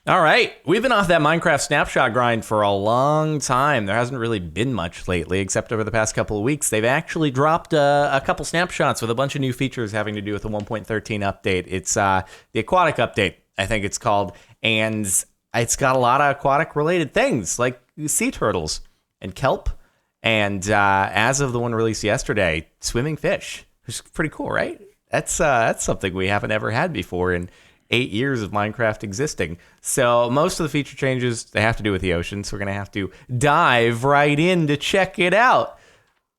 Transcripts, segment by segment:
All right, we've been off that Minecraft snapshot grind for a long time. There hasn't really been much lately, except over the past couple of weeks. They've actually dropped a couple snapshots with a bunch of new features having to do with the 1.13 update. It's the aquatic update, I think it's called, and it's got a lot of aquatic-related things, like sea turtles and kelp, and as of the one released yesterday, swimming fish, which is pretty cool, right? That's something we haven't ever had before in 8 years of Minecraft existing. So most of the feature changes, they have to do with the ocean, so we're going to have to dive right in to check it out.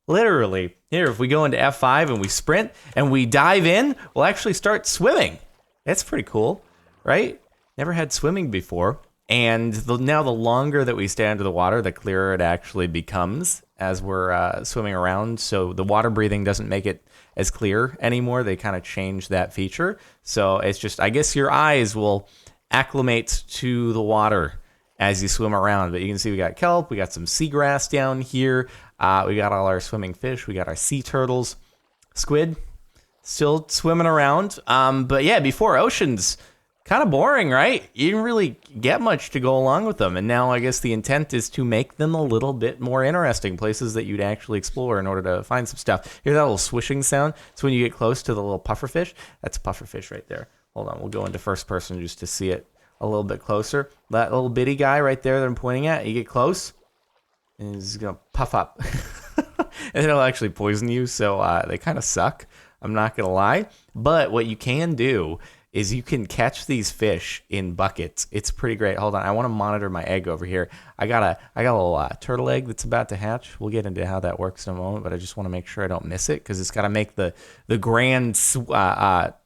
Literally. Here, if we go into F5 and we sprint and we dive in, we'll actually start swimming. That's pretty cool, right? Never had swimming before. And now the longer that we stay under the water, the clearer it actually becomes as we're swimming around. So the water breathing doesn't make it as clear anymore. They kind of changed that feature. So it's just, I guess your eyes will acclimate to the water as you swim around. But you can see we got kelp, we got some seagrass down here. We got all our swimming fish, we got our sea turtles, squid, still swimming around. But yeah, before oceans, kind of boring, right? You didn't really get much to go along with them. And now I guess the intent is to make them a little bit more interesting, places that you'd actually explore in order to find some stuff. Hear that little swishing sound? It's when you get close to the little pufferfish. That's a pufferfish right there. Hold on, we'll go into first person just to see it a little bit closer. That little bitty guy right there that I'm pointing at, you get close, and he's going to puff up. And it'll actually poison you, so they kind of suck. I'm not going to lie. But what you can do is you can catch these fish in buckets. It's pretty great. Hold on, I want to monitor my egg over here. I got a little turtle egg that's about to hatch. We'll get into how that works in a moment, but I just want to make sure I don't miss it because it's got to make the grand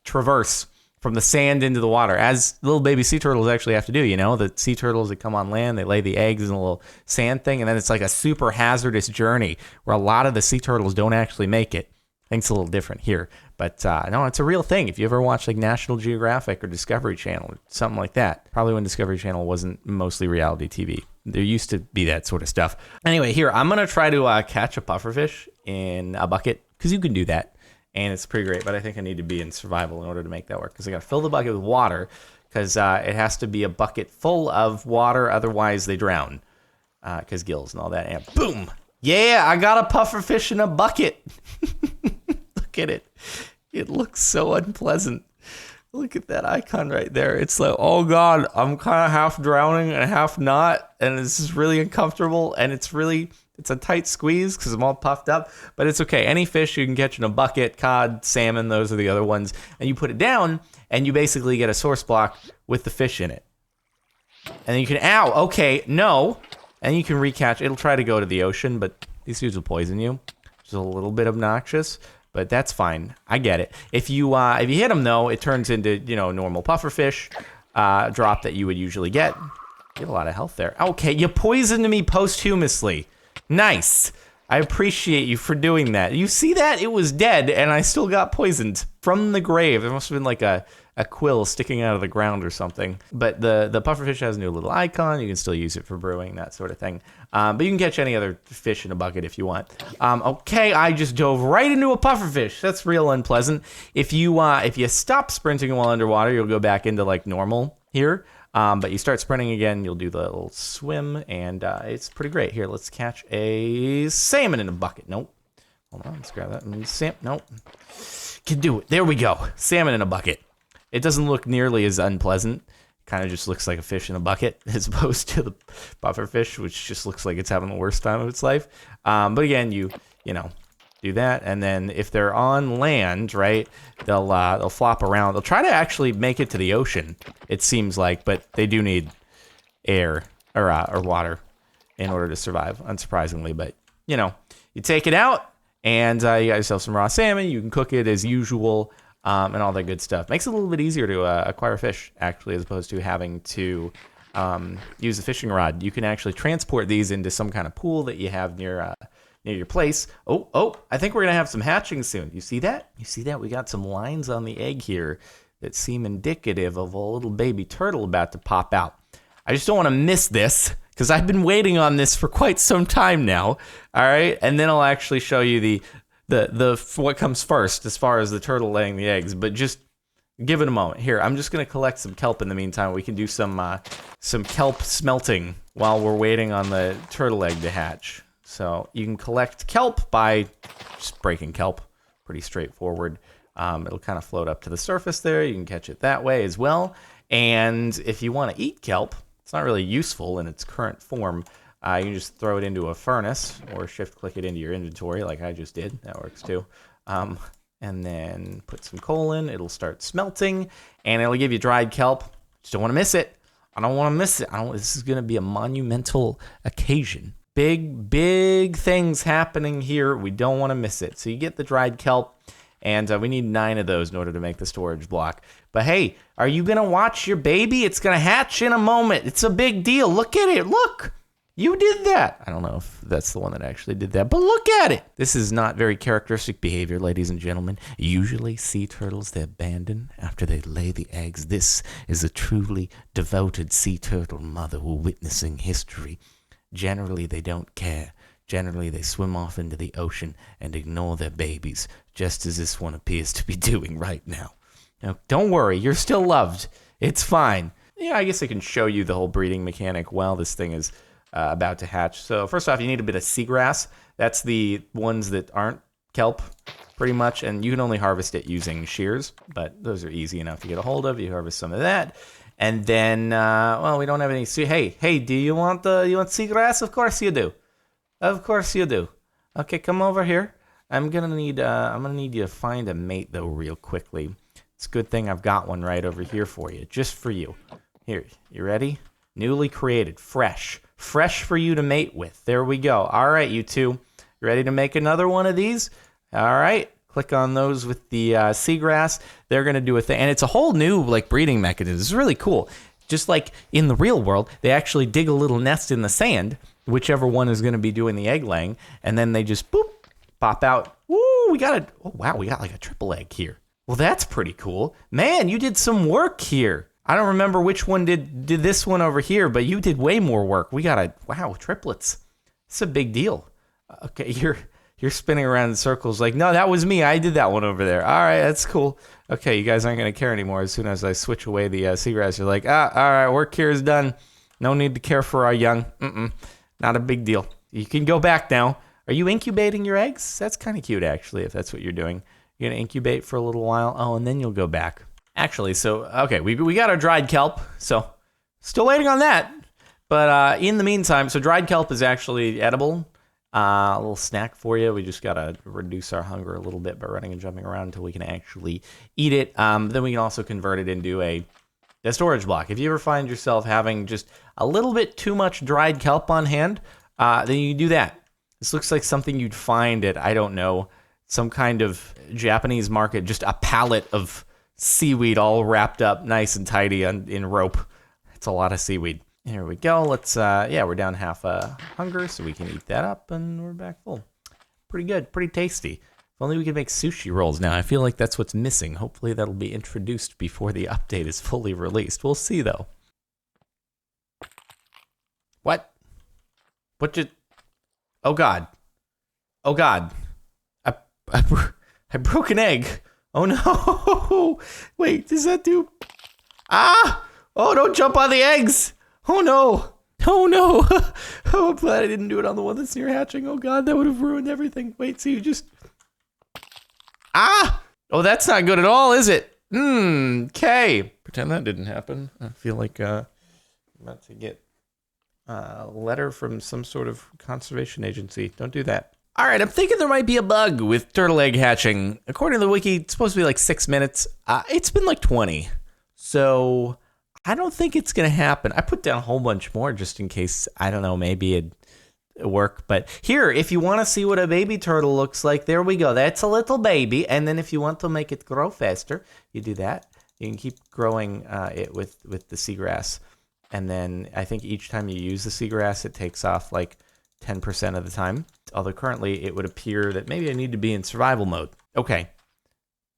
traverse from the sand into the water, as little baby sea turtles actually have to do. You know, the sea turtles that come on land, they lay the eggs in a little sand thing, and then it's like a super hazardous journey where a lot of the sea turtles don't actually make it. I think it's a little different here. But no, it's a real thing. If you ever watch like National Geographic or Discovery Channel, something like that, probably when Discovery Channel wasn't mostly reality TV. There used to be that sort of stuff. Anyway, here, I'm going to try to catch a pufferfish in a bucket, because you can do that. And it's pretty great, but I think I need to be in survival in order to make that work, because I got to fill the bucket with water, because it has to be a bucket full of water, otherwise they drown, because gills and all that. And boom! Yeah, I got a pufferfish in a bucket. Look at it. It looks so unpleasant. Look at that icon right there. It's like, oh God, I'm kind of half drowning and half not. And this is really uncomfortable. And it's a tight squeeze because I'm all puffed up. But it's okay. Any fish you can catch in a bucket, cod, salmon, those are the other ones. And you put it down and you basically get a source block with the fish in it. And then you can, ow, okay, no. And you can recatch. It'll try to go to the ocean, but these dudes will poison you. It's a little bit obnoxious. But that's fine. I get it. If you hit them, though, it turns into, normal pufferfish drop that you would usually get. Get a lot of health there. Okay, you poisoned me posthumously. Nice. I appreciate you for doing that. You see that? It was dead, and I still got poisoned from the grave. There must have been like a quill sticking out of the ground or something. But the pufferfish has a new little icon. You can still use it for brewing, that sort of thing. But you can catch any other fish in a bucket if you want. Okay, I just dove right into a pufferfish. That's real unpleasant. If you stop sprinting while underwater, you'll go back into like normal here. But you start sprinting again, you'll do the little swim, and it's pretty great. Here, let's catch a salmon in a bucket. Nope. Hold on, let's grab that. Nope. Can do it. There we go. Salmon in a bucket. It doesn't look nearly as unpleasant. Kind of just looks like a fish in a bucket as opposed to the pufferfish, which just looks like it's having the worst time of its life. But again, you do that, and then if they're on land, right, they'll flop around. They'll try to actually make it to the ocean, it seems like, but they do need air or water in order to survive, unsurprisingly. But you take it out, and you got yourself some raw salmon. You can cook it as usual. And all that good stuff. Makes it a little bit easier to acquire fish, actually, as opposed to having to use a fishing rod. You can actually transport these into some kind of pool that you have near your place. Oh, I think we're going to have some hatching soon. You see that? We got some lines on the egg here that seem indicative of a little baby turtle about to pop out. I just don't want to miss this, because I've been waiting on this for quite some time now. All right? And then I'll actually show you the what comes first as far as the turtle laying the eggs, but just Give it a moment. Here, I'm just going to collect some kelp in the meantime. We can do some kelp smelting while we're waiting on the turtle egg to hatch. So you can collect kelp by just breaking kelp. Pretty straightforward. It'll kind of float up to the surface there. You can catch it that way as well. And if you want to eat kelp, it's not really useful in its current form. You can just throw it into a furnace or shift-click it into your inventory like I just did. That works too. And then put some coal in. It'll start smelting, and it'll give you dried kelp. Just don't want to miss it. I don't want to miss it. This is going to be a monumental occasion. Big things happening here. We don't want to miss it. So you get the dried kelp, and we need 9 of those in order to make the storage block. But hey, are you going to watch your baby? It's going to hatch in a moment. It's a big deal. Look at it. Look. You did that. I don't know if that's the one that actually did that, but look at it. This is not very characteristic behavior, ladies and gentlemen. Usually sea turtles, they abandon after they lay the eggs. This is a truly devoted sea turtle mother we're witnessing history. Generally, they don't care. Generally, they swim off into the ocean and ignore their babies, just as this one appears to be doing right now. Now, don't worry. You're still loved. It's fine. Yeah, I guess I can show you the whole breeding mechanic while this thing is about to hatch. So first off, you need a bit of seagrass. That's the ones that aren't kelp, pretty much, and you can only harvest it using shears, but those are easy enough to get a hold of. You harvest some of that, and then, well, we don't have any. Hey, do you want seagrass? Of course you do. Of course you do. Okay, come over here. I'm gonna need you to find a mate though, real quickly. It's a good thing I've got one right over here for you, just for you. Here, you ready? Newly created, fresh for you to mate with. There we go. All right, you two. You ready to make another one of these? All right. Click on those with the seagrass. They're going to do a thing. And it's a whole new breeding mechanism. It's really cool. Just like in the real world, they actually dig a little nest in the sand, whichever one is going to be doing the egg laying, and then they just, boop, pop out. Woo, we got a triple egg here. Well, that's pretty cool. Man, you did some work here. I don't remember which one did this one over here, but you did way more work. We got triplets. It's a big deal. Okay, you're spinning around in circles like, no, that was me. I did that one over there. All right, that's cool. Okay, you guys aren't going to care anymore. As soon as I switch away the seagrass, you're like, all right, work here is done. No need to care for our young. Not a big deal. You can go back now. Are you incubating your eggs? That's kind of cute, actually, if that's what you're doing. You're going to incubate for a little while. Oh, and then you'll go back. Actually, so, okay, we got our dried kelp, so still waiting on that. But in the meantime, so dried kelp is actually edible. A little snack for you. We just got to reduce our hunger a little bit by running and jumping around until we can actually eat it. Then we can also convert it into a storage block. If you ever find yourself having just a little bit too much dried kelp on hand, then you can do that. This looks like something you'd find at, I don't know, some kind of Japanese market, just a pallet of seaweed all wrapped up nice and tidy in rope. It's a lot of seaweed. Here we go. Let's, we're down half hunger, so we can eat that up, and we're back full. Pretty good. Pretty tasty. If only we could make sushi rolls now. I feel like that's what's missing. Hopefully that'll be introduced before the update is fully released. We'll see, though. What? What did... Oh, God. Oh, God. I broke an egg. Oh, no. Wait, does that do... Ah! Oh, don't jump on the eggs. Oh, no. Oh, no. Oh, I'm glad I didn't do it on the one that's near hatching. Oh, God, that would have ruined everything. Wait, so you just... Ah! Oh, that's not good at all, is it? Okay. Pretend that didn't happen. I feel like I'm about to get a letter from some sort of conservation agency. Don't do that. All right, I'm thinking there might be a bug with turtle egg hatching. According to the wiki, it's supposed to be like 6 minutes. It's been like 20. So I don't think it's going to happen. I put down a whole bunch more just in case, I don't know, maybe it'd work. But here, if you want to see what a baby turtle looks like, there we go. That's a little baby. And then if you want to make it grow faster, you do that. You can keep growing it with the seagrass. And then I think each time you use the seagrass, it takes off like 10% of the time. Although currently it would appear that maybe I need to be in survival mode. Okay,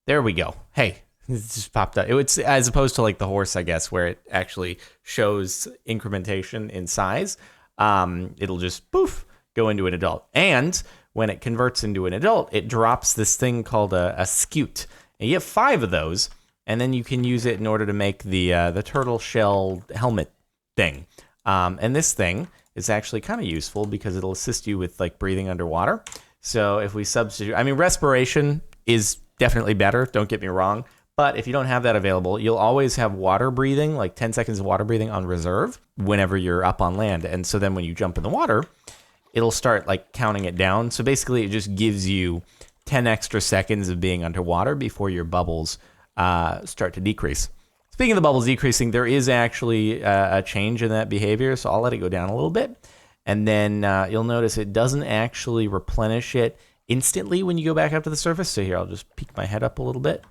there we go. Hey, it just popped up. It's as opposed to like the horse, I guess, where it actually shows incrementation in size. It'll just poof go into an adult. And when it converts into an adult, it drops this thing called a scute. And you have 5 of those. and then you can use it in order to make the turtle shell helmet thing. And this thing is actually kind of useful because it'll assist you with like breathing underwater. So if we substitute, I mean, respiration is definitely better, don't get me wrong. But if you don't have that available, you'll always have water breathing, like 10 seconds of water breathing on reserve whenever you're up on land. And so then when you jump in the water, it'll start like counting it down. So basically it just gives you 10 extra seconds of being underwater before your bubbles start to decrease. Speaking of the bubbles decreasing, there is actually a change in that behavior. So I'll let it go down a little bit. And then you'll notice it doesn't actually replenish it instantly when you go back up to the surface. So here, I'll just peek my head up a little bit.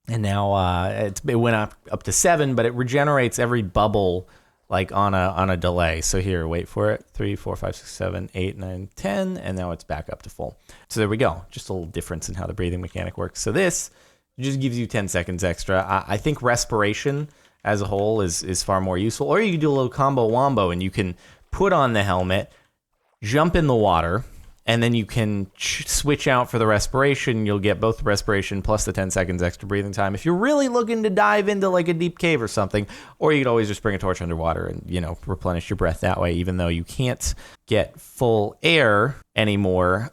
And now it went up to 7, but it regenerates every bubble like on a delay. So here, wait for it. 3, 4, 5, 6, 7, 8, 9, 10, and now it's back up to full. So there we go. Just a little difference in how the breathing mechanic works. So this just gives you 10 seconds extra. I think respiration as a whole is far more useful. Or you can do a little combo wombo, and you can put on the helmet, jump in the water, and then you can switch out for the respiration. You'll get both the respiration plus the 10 seconds extra breathing time if you're really looking to dive into like a deep cave or something. Or you could always just bring a torch underwater and, you know, replenish your breath that way, even though you can't get full air anymore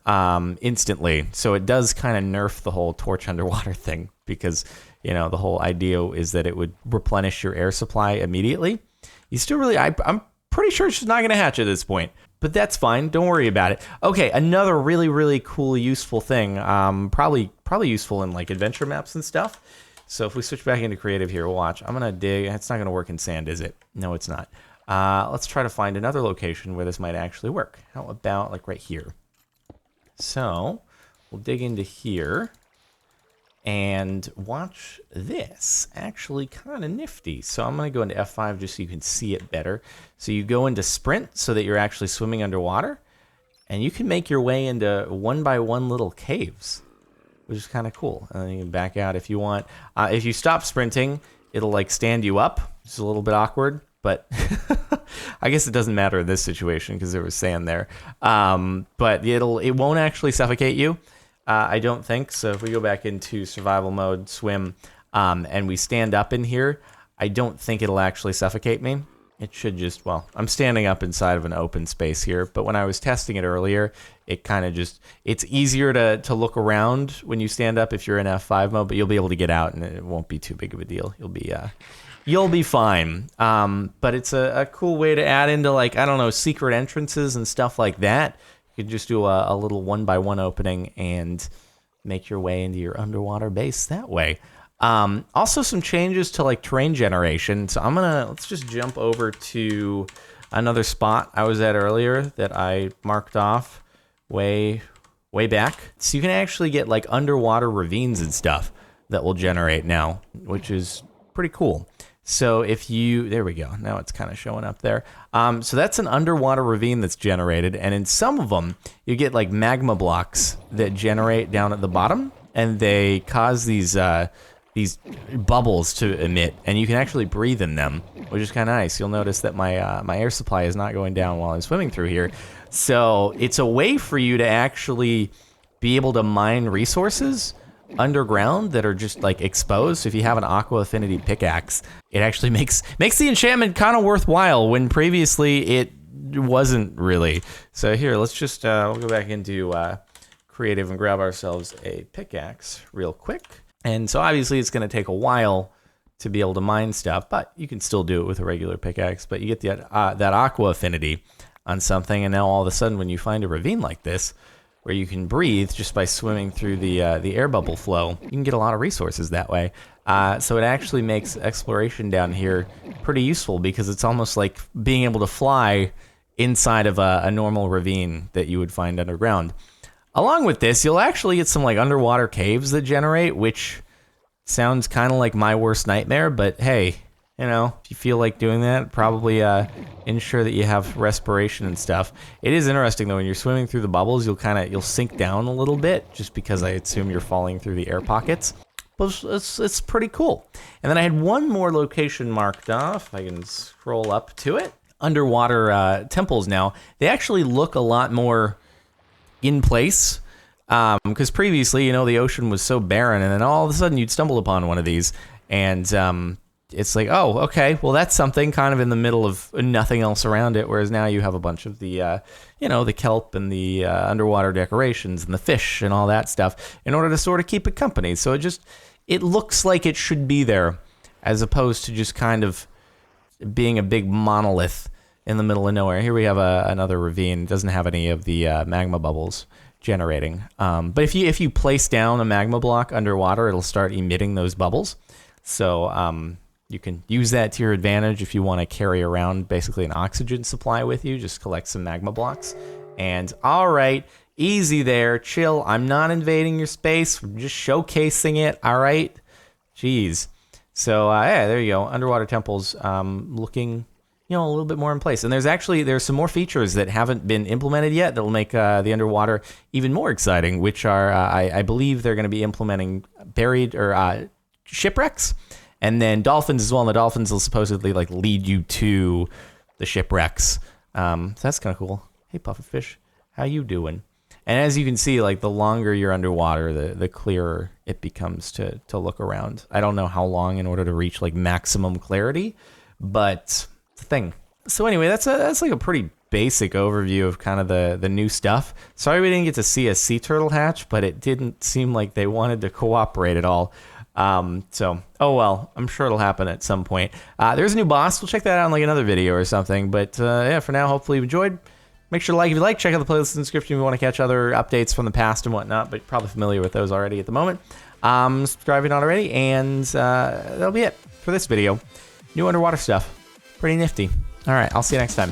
instantly. So it does kind of nerf the whole torch underwater thing because, you know, the whole idea is that it would replenish your air supply immediately. You still really, I'm pretty sure it's just not going to hatch at this point. But that's fine. Don't worry about it. Okay, another really, really cool, useful thing. Probably useful in like adventure maps and stuff. So if we switch back into creative here, watch. I'm gonna dig. It's not gonna work in sand, is it? No, it's not. Let's try to find another location where this might actually work. How about like right here? So we'll dig into here. And watch this, actually kind of nifty. So I'm going to go into F5 just so you can see it better. So you go into sprint so that you're actually swimming underwater. And you can make your way into 1-by-1 little caves, which is kind of cool. And then you can back out if you want. If you stop sprinting, it'll like stand you up. It's a little bit awkward, but I guess it doesn't matter in this situation because there was sand there. But it won't actually suffocate you. I don't think. So if we go back into survival mode, swim, and we stand up in here, I don't think it'll actually suffocate me. It should just, well, I'm standing up inside of an open space here, but when I was testing it earlier, it kind of just, it's easier to look around when you stand up if you're in F5 mode, but you'll be able to get out and it won't be too big of a deal. You'll be fine. But it's a cool way to add into like, I don't know, secret entrances and stuff like that. You could just do a little 1-by-1 opening and make your way into your underwater base that way. Also some changes to like terrain generation. So let's just jump over to another spot I was at earlier that I marked off way back. So you can actually get like underwater ravines and stuff that will generate now, which is pretty cool. So there we go. Now it's kind of showing up there. So that's an underwater ravine that's generated. And in some of them, you get like magma blocks that generate down at the bottom. And they cause these bubbles to emit. And you can actually breathe in them, which is kind of nice. You'll notice that my air supply is not going down while I'm swimming through here. So it's a way for you to actually be able to mine resources underground that are just like exposed. So if you have an aqua affinity pickaxe, it actually makes the enchantment kind of worthwhile when previously it wasn't really. So here, let's just we'll go back into creative and grab ourselves a pickaxe real quick. And so obviously it's going to take a while to be able to mine stuff, but you can still do it with a regular pickaxe. But you get that aqua affinity on something, and now all of a sudden when you find a ravine like this where you can breathe just by swimming through the air bubble flow, you can get a lot of resources that way. So it actually makes exploration down here pretty useful because it's almost like being able to fly inside of a normal ravine that you would find underground. Along with this, you'll actually get some like underwater caves that generate, which sounds kind of like my worst nightmare, but hey, you know, if you feel like doing that, probably ensure that you have respiration and stuff. It is interesting though, when you're swimming through the bubbles, you'll sink down a little bit just because I assume you're falling through the air pockets. But it's pretty cool. And then I had one more location marked off. I can scroll up to it. Underwater temples now. They actually look a lot more in place. Because previously, you know, the ocean was so barren, and then all of a sudden you'd stumble upon one of these, and it's like, oh, okay, well, that's something kind of in the middle of nothing else around it, whereas now you have a bunch of the, you know, the kelp and the underwater decorations and the fish and all that stuff in order to sort of keep it company. So it looks like it should be there, as opposed to just kind of being a big monolith in the middle of nowhere. Here we have another ravine. It doesn't have any of the magma bubbles generating. But if you place down a magma block underwater, it'll start emitting those bubbles. So you can use that to your advantage if you want to carry around basically an oxygen supply with you. Just collect some magma blocks. And all right, easy there, chill. I'm not invading your space. We're just showcasing it. All right, jeez. So yeah, there you go. Underwater temples looking, you know, a little bit more in place. And there's some more features that haven't been implemented yet that'll make the underwater even more exciting, which are I believe they're going to be implementing buried or shipwrecks, and then dolphins as well. And the dolphins will supposedly like lead you to the shipwrecks. So that's kind of cool. Hey, pufferfish, how you doing? And as you can see, like the longer you're underwater, the clearer it becomes to look around. I don't know how long in order to reach like maximum clarity, but it's a thing. So anyway, that's like a pretty basic overview of kind of the new stuff. Sorry we didn't get to see a sea turtle hatch, but it didn't seem like they wanted to cooperate at all. So, oh well, I'm sure it'll happen at some point. There's a new boss. We'll check that out in like another video or something. But yeah, for now, hopefully you enjoyed. Make sure to like if you like. Check out the playlist in the description if you want to catch other updates from the past and whatnot, but you're probably familiar with those already at the moment. Subscribe if you're not already, and that'll be it for this video. New underwater stuff. Pretty nifty. All right, I'll see you next time.